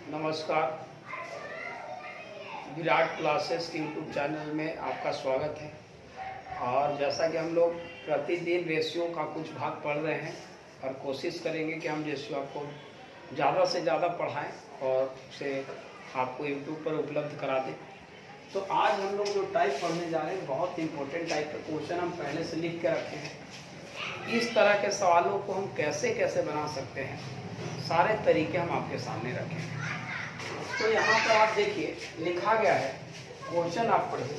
नमस्कार, विराट क्लासेस के YouTube channel में आपका स्वागत है। और जैसा कि हम लोग प्रतिदिन रेशियो का कुछ भाग पढ़ रहे हैं और कोशिश करेंगे कि हम रेशियो आपको ज़्यादा से ज़्यादा पढ़ाएं और उसे आपको यूट्यूब पर उपलब्ध करा दें। तो आज हम लोग जो टाइप पढ़ने जा रहे हैं, बहुत इंपॉर्टेंट टाइप का क्वेश्चन हम पहले से लिख के रखे हैं। इस तरह के सवालों को हम कैसे कैसे बना सकते हैं, सारे तरीके हम आपके सामने रखे हैं। तो यहाँ पर आप देखिए लिखा गया है, क्वेश्चन आप पढ़िए।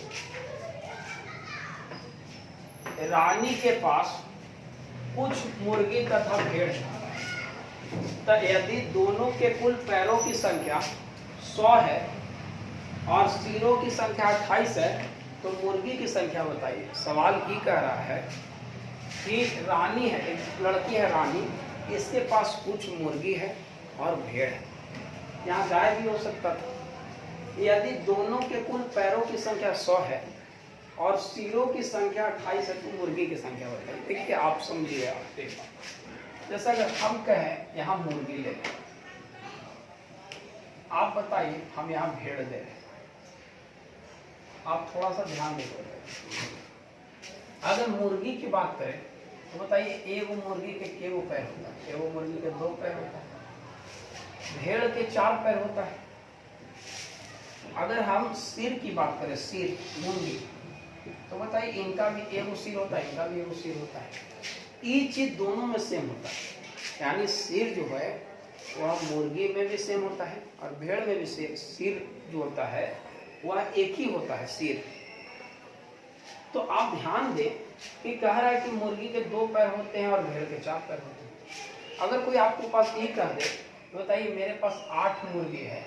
रानी के पास कुछ मुर्गी तथा भेड़ है, तो यदि दोनों के कुल पैरों की संख्या 100 है और सिरों की संख्या 28 है, तो मुर्गी की संख्या बताइए। सवाल ये कह रहा है कि रानी है, एक लड़की है रानी, इसके पास कुछ मुर्गी है और भेड़ है। यहाँ गाय भी हो सकता था। यदि दोनों के कुल पैरों की संख्या 100 है और सिरों की संख्या 28 है, तो मुर्गी की संख्या बताइए। देखिए आप समझिए, आप देखिए, जैसा अगर हम कहें यहाँ मुर्गी ले लें, आप बताइए हम यहाँ भेड़ दे रहे हैं। आप थोड़ा सा ध्यान दीजिए। अगर मुर्गी की बात करें तो बताइए एगो मुर्गी के केगो पैर होता है? एगो मुर्गी के 2 पैर होता है। भेड़ के 4 पैर होता है। अगर हम सिर की बात करें, सिर मुर्गी, तो बताइए इनका भी एगो सिर होता है, इनका भी एगो सिर होता है। ये चीज दोनों में सेम होता है, यानी सिर जो है वह मुर्गी में भी सेम होता है और भेड़ में भी सिर जो होता है वह एक ही होता है, सिर। तो आप ध्यान दें कि कह रहा है कि मुर्गी के 2 पैर होते हैं और भेड़ के 4 पैर होते हैं। अगर कोई आपके पास ये कह दे तो बताइए मेरे पास 8 मुर्गी है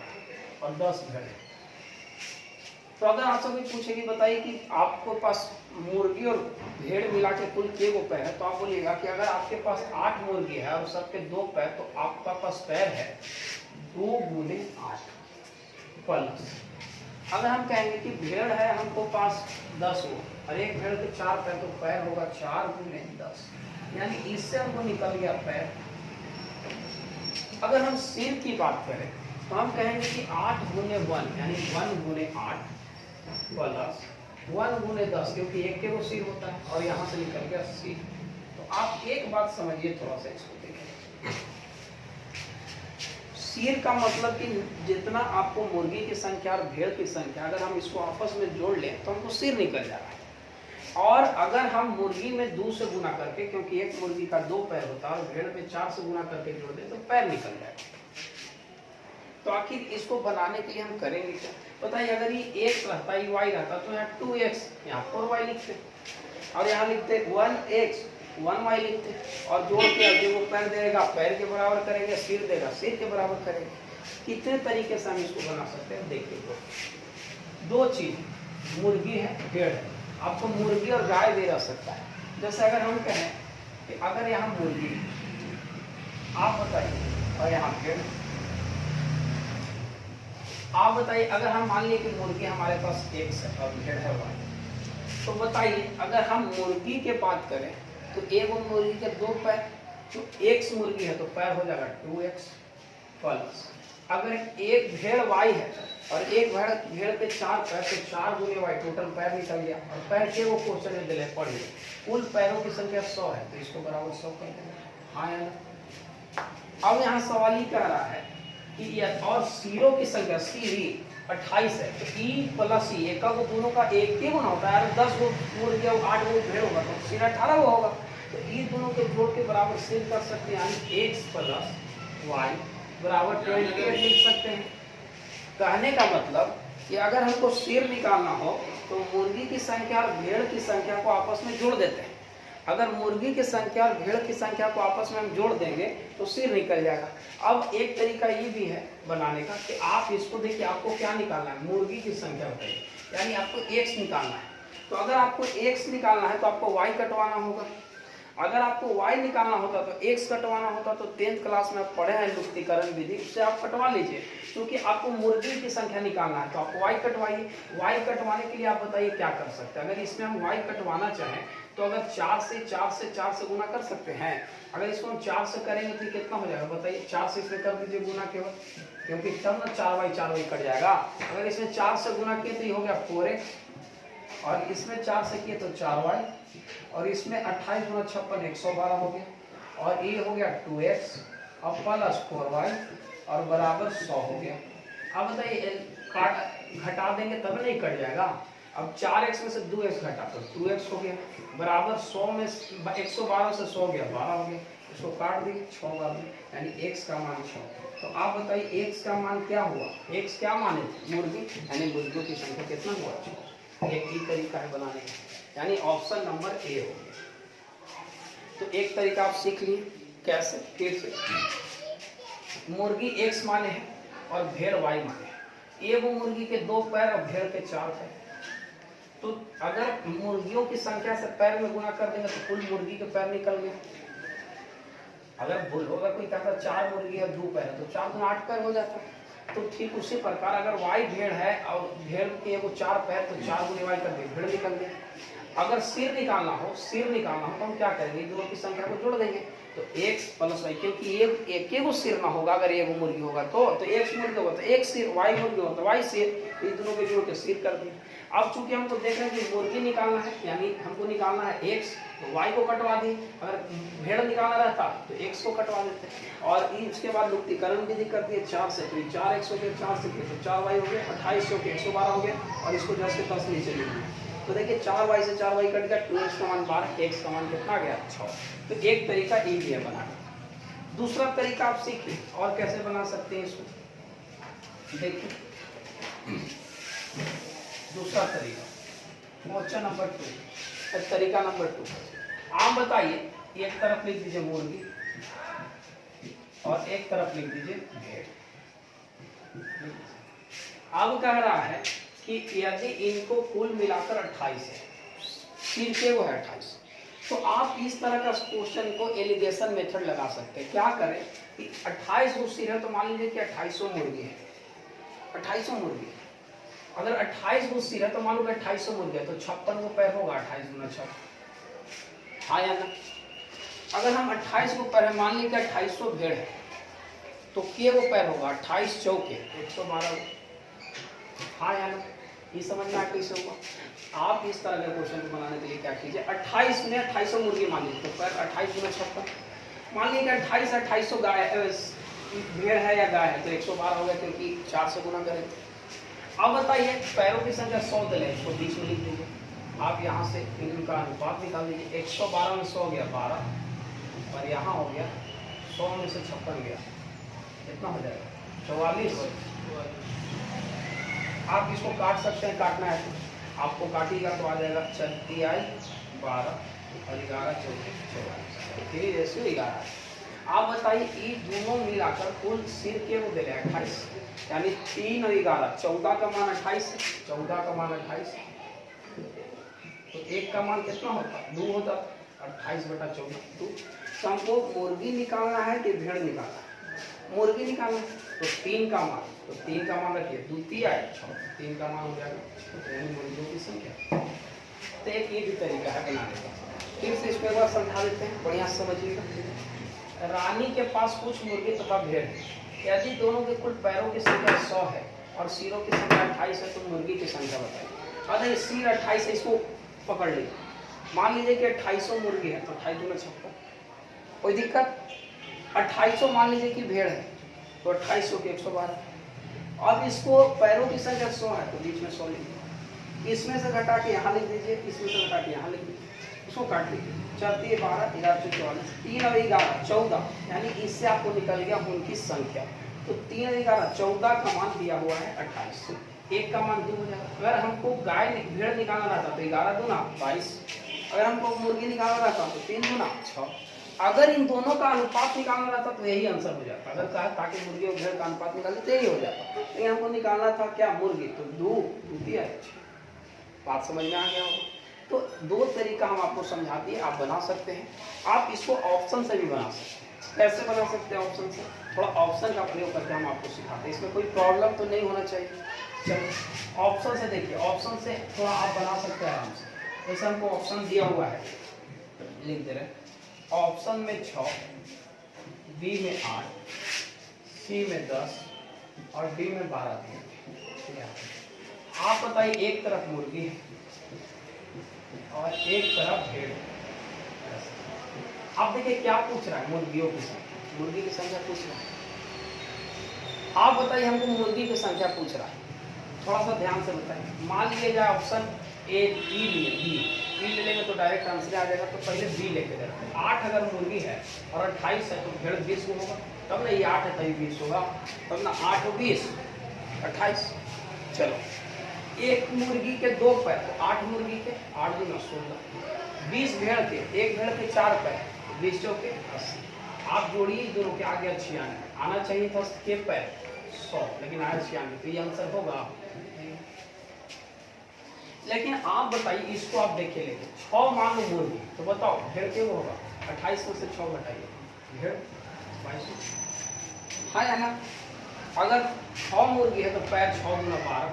और 10 भेड़ है, तो अगर आपसे कोई पूछे कि बताइए कि आपके पास मुर्गी और भेड़ मिला के कुल केगो पैर है, तो आप बोलिएगा कि अगर आपके पास 8 मुर्गी है और सबके 2 पैर, तो आपका पास पैर है 2 गुने 8 प्लस। अगर हम कहेंगे कि भेड़ है हमको पास 10 हो और एक भेड़ के 4 पैर, तो पैर होगा 4 गुने 10, यानी इससे हमको निकल गया पैर। अगर हम सिर की बात करें तो हम कहेंगे कि 8 गुने 1 यानी 1 गुने 8 प्लस 1 गुने 10, क्योंकि एक के वो सिर होता है और यहाँ से निकल गया सिर। तो आप एक बात समझिए, थोड़ा सा इसको देखें। सिर का मतलब कि जितना आपको मुर्गी की संख्या और भेड़ की संख्या, अगर हम इसको आपस में जोड़ लें तो हमको सिर निकल जा रहा है। और अगर हम मुर्गी में 2 से गुना करके, क्योंकि एक मुर्गी का 2 पैर होता है और भेड़ में 4 से गुना करके जोड़ दें तो पैर निकल जाएगा। तो आखिर इसको बनाने के लिए हम करेंगे क्या? बताइए, अगर ये x रहता, ये y रहता, तो यहाँ 2x, यहाँ 4y लिखते और यहाँ लिखते 1x 1y लिखते और जोड़ के अभी वो पैर देगा, पैर के बराबर करेंगे, सिर देगा, सिर के बराबर करेंगे। कितने तरीके से हम इसको बना सकते हैं? देखिए, 2 चीज, मुर्गी है, भेड़ है। आपको मुर्गी और गाय भी रह सकता है। जैसे अगर हम कहें कि अगर यहाँ मुर्गी, आप बताइए, और यहाँ भेड़, आप बताइए, अगर हम मान लिए कि मुर्गी हमारे पास x है और भेड़ है y, तो बताइए अगर हम मुर्गी के बात करें तो एगो मुर्गी के 2 पैर, तो x मुर्गी है तो पैर हो जाएगा 2x प्लस। अगर एक भेड़ y है और एक भेड़ के 4 पैर, तो 4 गुने y, टोटल पैर निकल गया। और पैर के वो क्वेश्चन में दिले, पढ़िए, कुल पैरों की संख्या 100 है, तो इसको बराबर 100 कर देंगे। हाँ या ना? अब यहाँ सवाल ही कह रहा है कि और सिरों की संख्या, सीरी 28 है, तो ई प्लस ई, एक को दोनों का एक के गुना होता है। 10 गो मुर्गी और 8 गो भेड़ होगा तो सिर 18 गो होगा, तो ई दोनों के जोड़ के बराबर सिर कर सकते हैं, यानी x प्लस वाई बराबर 28 लिख सकते हैं। कहने का मतलब कि अगर हमको सिर निकालना हो तो मुर्गी की संख्या और भेड़ की संख्या को आपस में जोड़ देते हैं। अगर मुर्गी की संख्या और भेड़ की संख्या को आपस में हम जोड़ देंगे तो सिर निकल जाएगा। अब एक तरीका ये भी है बनाने का कि आप इसको देखिए, आपको क्या निकालना है? मुर्गी की संख्या बताइए, यानी आपको x निकालना है। तो अगर आपको x निकालना है तो आपको y कटवाना होगा। अगर आपको y निकालना होता तो x कटवाना होता, तो 10th क्लास में आप पढ़े हैं लुप्तीकरण विधि, उससे आप कटवा लीजिए। क्योंकि आपको मुर्गी की संख्या निकालना है तो आप y कटवाइए। y कटवाने के लिए आप बताइए क्या कर सकते हैं? अगर इसमें हम y कटवाना चाहें तो अगर 4 से गुना कर सकते हैं। अगर इसको हम 4 से करेंगे तो कितना हो जाएगा बताइए, 4 से इसमें कर दीजिए गुना केवल, क्योंकि तब ना 4y कट जाएगा। अगर इसमें 4 से गुना किए तो ये हो गया 4x, और इसमें 4 से किए तो 4y, और इसमें 28 गुना 56 112 हो गया, और ये हो गया 2x अब प्लस 4y और बराबर 100 हो गया। अब बताइए काट घटा देंगे तब नहीं कट जाएगा। अब 4x में से 2x घटा तो 2x हो गया, बराबर 100 में 112 से 100 गया 12 हो गया। इसको काट दी 6 बार में, यानी x का मान 6। तो आप बताइए x का मान क्या हुआ, x क्या माने मुर्गी, यानी मुर्गियों की संख्या कितना हुआ 6। एक ही तरीका है बनाने का, यानी ऑप्शन नंबर ए हो गया। तो एक तरीका आप सीख लिए कैसे, फिर से मुर्गी x माने है और भेड़ y माने है। ये वो मुर्गी के 2 पैर और भेड़ के 4 पैर। तो अगर मुर्गियों की संख्या से पैर में गुना कर देंगे तो कुल मुर्गी के पैर निकल गए। अगर भूल होगा कोई कहता 4 मुर्गी है 2 पैर है तो 4 गुना 8 पैर हो जाता। तो ठीक उसी प्रकार अगर वाई भेड़ है और भेड़ के वो 4 पैर तो 4 गुने वाई कर भेड़ निकल गए। अगर सिर निकालना हो तो हम क्या करेंगे, दोनों की संख्या को जोड़ देंगे तो x प्लस वाई, क्योंकि एक वो सिर ना होगा। अगर एक मुर्गी होगा तो x मुर्गी होगा तो एक सिर, y मुर्गी होगा तो y सिर, इन दोनों के जोड़ के सिर कर दिए। अब चूंकि हमको देख रहे हैं कि मुर्गी निकालना है, यानी हमको निकालना है x, तो y को कटवा दिए। अगर भेड़ निकालना रहता तो x को कटवा देते, और इसके बाद लुप्तीकरण विधि कर दिए 4 से, तो 4x हो गया, 4 से तो 4y हो गया, 28 से 112 हो गया, और इसको 10 के 10 नीचे ले लिया। तो देखिए 4y से 4y कट गया, 2x का मान 12, x का मान कितना गया 6। तो एक तरीका ये भी है बनाना। दूसरा तरीका आप सीखिए और कैसे बना सकते हैं इसको, देखिए दूसरा तरीका, क्वेश्चन नंबर 2, तरीका नंबर 2। आप बताइए, एक तरफ लिख दीजिए मुर्गी और एक तरफ लिख दीजिए भेड़। अब कह रहा है कि यदि इनको कुल मिलाकर 28 है, सिर के वो है 28, तो आप इस तरह का क्वेश्चन को एलिगेशन मेथड लगा सकते हैं। क्या करें कि 28 वो सिर है तो मान लीजिए कि 2800 मुर्गी है, 2800 मुर्गी। अगर 28 वो सिर है तो मान लो 2800 मुर्गी है तो 56 वो पैर होगा, 28 गुना 6, हाँ या ना। अगर हम 28 को पैर है, मान लीजिए 2800 भेड़ है तो के वो पैर होगा, 28 चौके 112, हाँ या ना। ये समझ में आया कैसे होगा। आप इस तरह के क्वेश्चन को बनाने के लिए क्या कीजिए, 28 में 2800 मुर्गी मान लीजिए तो पैर 28 गुना 56, मान लीजिए 2800 गाय भेड़ है या गाय है तो 112 हो गया, क्योंकि 4 से गुना करेंगे। अब बताइए पैरों की संख्या 100 दे, इसको बीच में लिख दीजिए। आप यहाँ से इनका अनुपात निकाल दीजिए, 112 में 100 गया 12, और यहाँ हो गया 100 में से 56 गया, कितना हो जाएगा 44 हो। आप इसको काट सकते हैं, काटना है तो आपको काटिएगा तो आ जाएगा 36 12 और 11 चौके 44, रेशियो 11। आप बताइए ये दोनों मिलाकर कुल सिर के वो दे रहे हैं 28, यानी 3 और 11, 14 का मान 28, 14 का मान 28, तो 1 का मान कितना होता 2 होता, 28/14 2। तो हमको मुर्गी निकालना है कि भेड़ निकालना है, मुर्गी निकालना है तो 3 का मान, तो 3 का मान रखिए, 2 3 6, 3 का मान हो जाएगा मुर्गियों की संख्या। तो एक ये भी तरीका है बनाने का। फिर से इसको एक बार समझा देते हैं, बढ़िया समझिएगा। रानी के पास कुछ मुर्गी तथा भेड़ है, यदि दोनों के कुल पैरों की संख्या 100 है और सिरों की संख्या 28 है तो मुर्गी की संख्या बताइए। अगर सिर 28 है, इसको पकड़ लीजिए, मान लीजिए कि 2800 मुर्गी है तो 28 गुना 56, कोई दिक्कत। 2800 मान लीजिए कि भेड़ है तो 2800 के 112। अब इसको पैरों की संख्या 100 है तो बीच में 100 लिख दीजिए, इसमें से घटा के यहाँ लिख दीजिए, इसमें से घटा के यहाँ लिख दीजिए, इसको काट लीजिए, 4 12 11 44, 3 और 11 14, यानी इससे आपको निकल गया उनकी संख्या। तो 3 और 11 14 का मान दिया हुआ है 28, 1 का मान 2 हो जाएगा। अगर हमको गाय भेड़ निकालना रहता तो 11 दूना 22, अगर हमको मुर्गी निकालना रहता तो 3 दूना 6। अगर इन दोनों का अनुपात निकालना रहता तो यही आंसर हो जाता। अगर कहा ताकि मुर्गी और भेड़ का अनुपात निकाले तो यही हो जाता, लेकिन हमको निकालना था क्या मुर्गी, तो 2 दिया है। बात समझ में आ गया होगा। तो 2 तरीका हम आपको समझा दिए, आप बना सकते हैं। आप इसको ऑप्शन से भी बना सकते हैं। कैसे बना सकते हैं ऑप्शन से, थोड़ा ऑप्शन का प्रयोग करके हम आपको सिखाते हैं, इसमें कोई प्रॉब्लम तो नहीं होना चाहिए। चलो ऑप्शन से देखिए, ऑप्शन से थोड़ा आप बना सकते हैं आराम से। जैसे हमको ऑप्शन दिया हुआ है लिख दे रहे हैं। ऑप्शन में 6, बी में 8, सी में 10 और डी में 12 दिए। आप बताइए, एक तरफ मुर्गी है और एक तरफ भेड़ है। आप देखिए क्या पूछ रहा है, मुर्गियों की संख्या, मुर्गी की संख्या पूछ रहा है। आप बताइए, हमको मुर्गी की संख्या पूछ रहा है, थोड़ा सा ध्यान से बताइए। मान लिया जाए ऑप्शन ए ई लिए, बी ले लेंगे तो डायरेक्ट आंसर आ जाएगा, तो पहले बी लेके जाते। 8 अगर मुर्गी है और 28 है तो भेड़ 20 को होगा, तब ना ये 8 है तभी 20 होगा, तब ना 8 और 20 28। चलो, एक मुर्गी के 2 पैर तो 8 मुर्गी के 8 दूना 16, 20 भेड़ के, एक भेड़ के 4 पैर, 20 चौके 80। आप जोड़िए दोनों के, आगे 96, आना चाहिए था के पैर 100, लेकिन आया 96, तो ये आंसर होगा। लेकिन आप बताइए, इसको आप देखिए, लेकिन 6 मान लो मुर्गी, तो बताओ भेड़ क्या होगा? 28 में से 6 घटाइए, भेड़ 22 है ना। अगर 6 मुर्गी है तो पैर 6 गुना 12,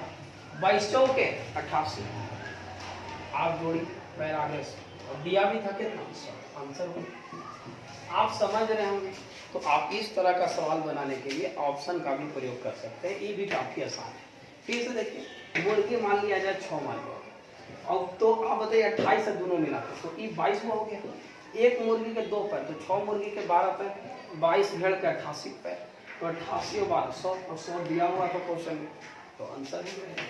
22 चौके 88, आप जोड़ी पैर आगे से, और दिया भी था कितना, आंसर हो। आप समझ रहे होंगे। तो आप इस तरह का सवाल बनाने के लिए ऑप्शन का भी प्रयोग कर सकते हैं, ये भी काफी आसान है। फिर से देखिए, मुर्गी मान लिया जाए 6 मान लिया, और तो आप बताइए 28 से दोनों मिला तो ये 22 हो गया। एक मुर्गी के 2 पैर तो 6 मुर्गी के 12 पैर, 22 भेड़ के 88 पैर, तो 88 और 12 100, और 100 दिया हुआ था क्वेश्चन में, तो आंसर ही मिलेगा।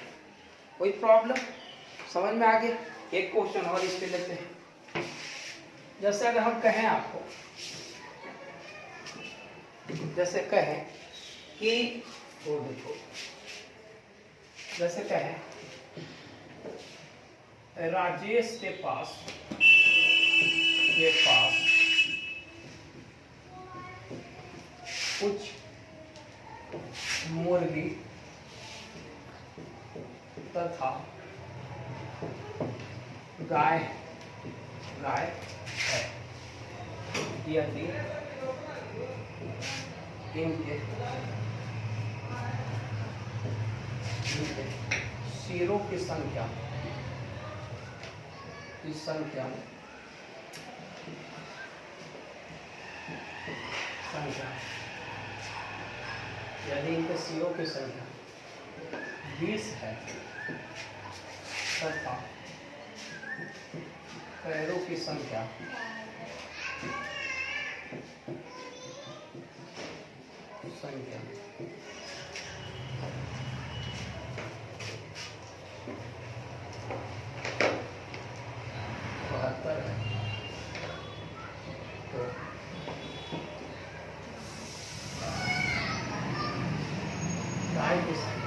कोई प्रॉब्लम समझ में आ गया। एक क्वेश्चन और इस पे लेते हैं। जैसे अगर हम कहें आपको, जैसे कहें कि देखो, जैसे कहें राजेश के पास कुछ मुर्गी तथा गाय है, यदि इनके सिरों की संख्या यदि इनके सिरों की संख्या 20 है तथा पैरों की संख्या 72 है, तो गाय की संख्या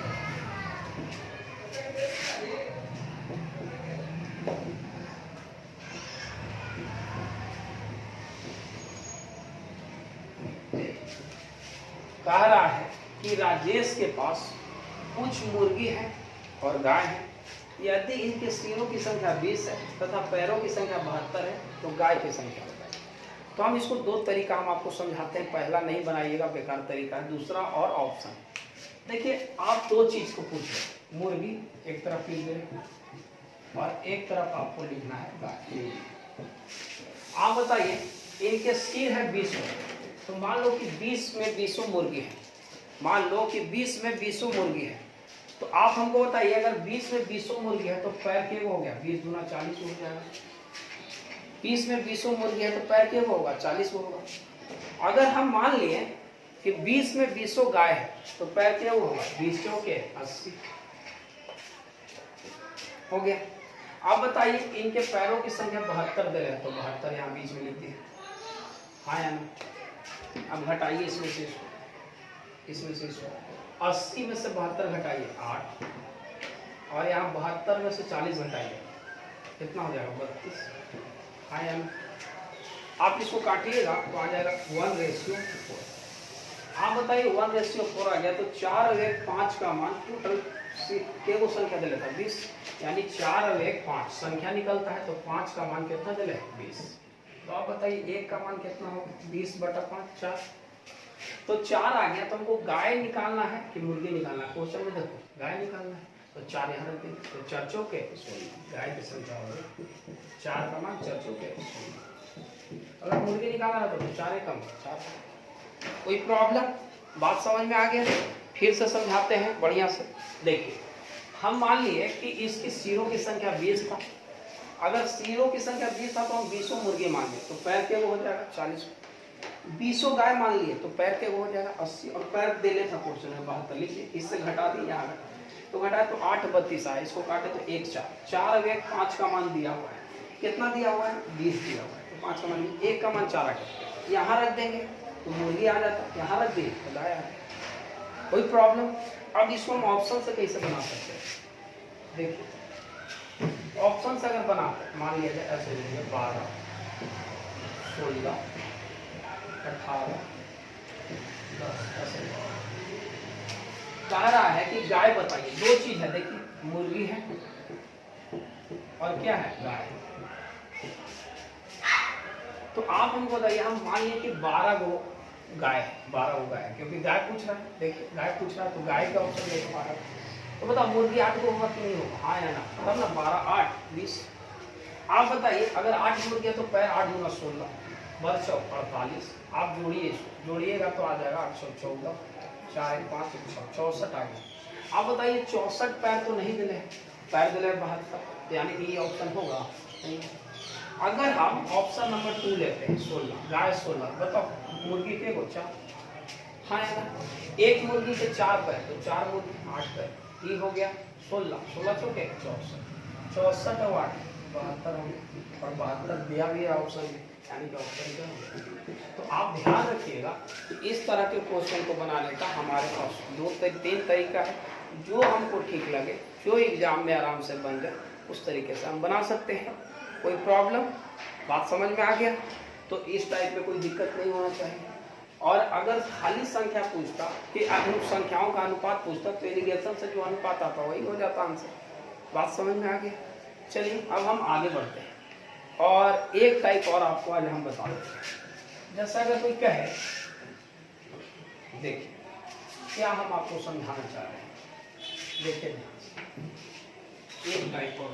कह रहा है कि राजेश के पास कुछ मुर्गी है और गाय है, यदि इनके सिरों की संख्या 20 है तथा पैरों की संख्या 72 है, तो गाय की संख्या बताइए। तो हम इसको 2 तरीका हम आपको समझाते हैं, पहला नहीं बनाइएगा, बेकार तरीका है, दूसरा और ऑप्शन। देखिए, आप 2 चीज को पूछ रहे, मुर्गी एक तरफ लिख दे और एक तरफ आपको लिखना है गाय। आप बताइए, इनके सिर है 20, तो मान लो कि 20 में 20 मुर्गी है, मान लो कि 20 में 20 मुर्गी है, तो आप हमको बताइए, अगर 20 में 20 मुर्गी है तो पैर के हो गया, 20 दूना 40 हो जाएगा। 20 में 20 मुर्गी है तो पैर के होगा, 40 होगा। अगर हम मान लिए कि 20 में 20 गाय है तो पैर के होगा, 20 चौके 80 हो गया। आप बताइए, इनके पैरों की संख्या 72 दे रहे हैं, तो 72 यहाँ बीच में लिख दिए, हाँ या ना। अब घटाइए इसमें से इसको 80 में से 72 घटाइए 8, और यहाँ 72 में से 40 घटाइए, कितना हो जाएगा 32, हाँ या ना। आप इसको काटिएगा तो आ जाएगा 1:4। आप बताइए 1:4 आ गया, तो 4/5 का मान टोटल के वो संख्या दे लेता है 20, यानी 4/5 संख्या निकलता है, तो 5 का मान कितना दे ले 20। तो आप बताइए 1 का मान कितना होगा, 20/5 4, तो 4 आ गया। तो हमको गाय निकालना है कि मुर्गी निकालना है, क्वेश्चन में देखो गाय निकालना है, तो 4 यहाँ रख देंगे, तो 4 चौके 16, गाय की संख्या हो गई 4 का मान 4 चौके 16। अगर मुर्गी निकालना है तो 4 कम 4। कोई प्रॉब्लम? बात समझ में आ गया? फिर से समझाते हैं बढ़िया से। देखिए हम मान लिए कि इसकी सीरों की संख्या 20 था। अगर सीरों की संख्या 20 था तो हम 20 मुर्गे मान लिए तो पैर के वो हो जाएगा 40। 20 गाय मान लिए तो पैर के वो हो जाएगा 80। और पैर देने था क्वेश्चन में 72। लिखिए इससे घटा दी यहाँ तो घटाए तो 8 32 आए। इसको काटे तो 1 4 4 अब 1 5 का मान दिया हुआ है। कितना दिया हुआ है? 20 दिया हुआ है। तो 5 का मान 1 का मान 4 आके यहाँ रख देंगे तो मुर्गी आ जाता। यहाँ रख दी तो गाय आ गई। कोई प्रॉब्लम? अब इसको हम ऑप्शन से कैसे बना सकते हैं? देखिए ऑप्शन से अगर बनाते मान लिया जाए ऐसे 12 16 18 10 ऐसे कह रहा है कि गाय बताइए। दो चीज है देखिए, मुर्गी है और क्या है? गाय। तो आप हमको बताइए, हम मान लिए कि 12 गो गाय है, 12 गो गाय है, क्योंकि गाय पूछ रहा है। देखिए गाय पूछ रहा है तो गाय का ऑप्शन देखो 12। तो बताओ मुर्गी 8 गो होगा कि नहीं होगा? हाँ या ना? तब ना 12 8 20। आप बताइए अगर 8 मुर्गी है तो पैर 8 गुना 16 वर्ष 48। आप जोड़िएगा तो आ जाएगा 814 4 1 5 64 आ गया। आप बताइए 64 पैर तो नहीं दिले, पैर दिले 72, यानी कि ये ऑप्शन होगा नहीं। अगर हम ऑप्शन नंबर 2 लेते हैं 16 गाय 16, बताओ मुर्गी के को 4। हाँ यार एक मुर्गी के 4 पैर तो 4 मुर्गी 8 पैर, ये हो गया 16 16 चौके 64 64 और 8 72 हो गया। और 72 दिया भी है ऑप्शन में, यानी कि ऑप्शन क्या? तो आप ध्यान रखिएगा कि इस तरह के क्वेश्चन को बनाने का हमारे पास 2-3 तरीका है। जो हमको ठीक लगे, जो एग्जाम में आराम से बन जाए, उस तरीके से हम बना सकते हैं। कोई प्रॉब्लम? बात समझ में आ गया? तो इस टाइप में कोई दिक्कत नहीं होना चाहिए। और अगर खाली संख्या पूछता कि संख्याओं का अनुपात पूछता तो एलिगेशन से जो अनुपात आता वही हो जाता आंसर। बात समझ में आ गया? चलिए अब हम आगे बढ़ते हैं और एक टाइप और आपको आज हम बता देते हैं। जैसा अगर कोई कहे, देखिए क्या हम आपको समझाना चाह रहे हैं, देखिए एक टाइप और